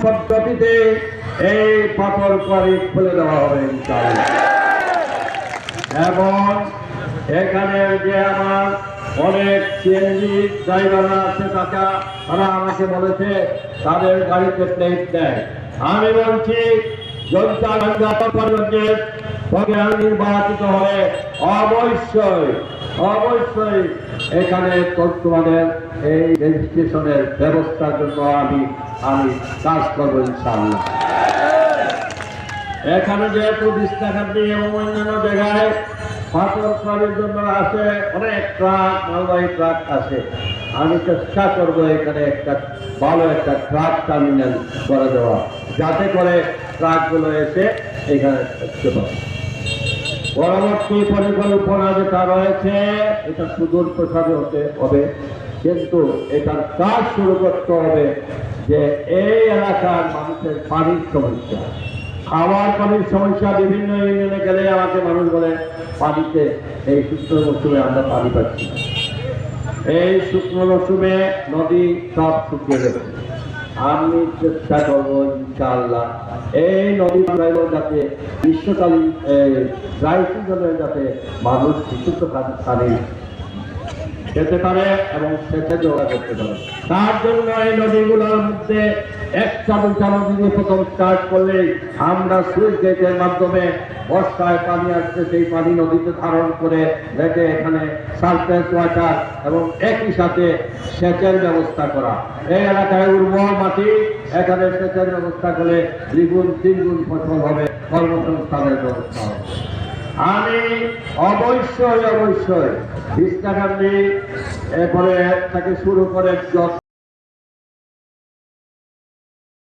পদ্ধতিতে এই পাথর কোয়ারি খুলে দেওয়া হবে ইনশাআল্লাহ। এবং এখানে যে আমার অনেক সিএনজি ড্রাইভাররা আছে তারা আমাকে বলেছে তাদের গাড়িতে প্লেট দেয়। আমি বলছি নির্বাচিত হলে অবশ্যই এখানে তোমাদের এই রেজিস্ট্রেশনের ব্যবস্থার জন্য আমি কাজ করবো ইনশাআল্লাহ। এখানে যেহেতু বিস্তাখান্তি এবং অন্যান্য জায়গায় পাথর কোয়ারির জন্য আসে অনেক ট্রাক, মালবাহী ট্রাক আসে, আমি চেষ্টা করবো এখানে ভালো একটা ট্রাক টার্মিনাল করে দেওয়া, যাতে করে ট্রাকগুলো এসে এখানে থাকতে পারে। পরবর্তী পরিকল্পনা যেটা রয়েছে এটা সুদূর প্রসারী হতে হবে, কিন্তু এটার কাজ শুরু করতে হবে যে এই এলাকার মানুষের পানির সমস্যা, খাওয়ার পানির সমস্যা। বিভিন্ন ইউনিয়নে গেলে আমাকে মানুষ বলে পানিতে এই শুকনো মৌসুমে আমরা পানি পাচ্ছি না। এই শুকনো মৌসুমে নদী সব শুকিয়ে গেছে। আমি চেষ্টা করবো ইনশাআল্লাহ এই নদী যাতে গ্রীষ্মকালীন ড্রাই সিজনে যাতে মানুষ বিশুদ্ধ পানি খেতে পারে এবং সেটা জোগাড় করতে পারে। তার জন্য এই নদীগুলোর মধ্যে একটা দুটা নদী দিয়ে প্রথম স্টার্ট করলে আমরা সুইচ গেটের মাধ্যমে বর্ষায় পানি আসছে সেই পানি নদীতে ধারণ করে রেখে এখানে সারফেস ওয়াটার এবং একই সাথে সেচের ব্যবস্থা করা। এই এলাকায় উর্বর মাটি, এখানে সেচের ব্যবস্থা করে দ্বিগুণ তিনগুণ ফসল হবে, কর্মসংস্থানের ব্যবস্থা হবে। আমি অবশ্যই বিস্তাখান্তি এরপরে থেকে শুরু করে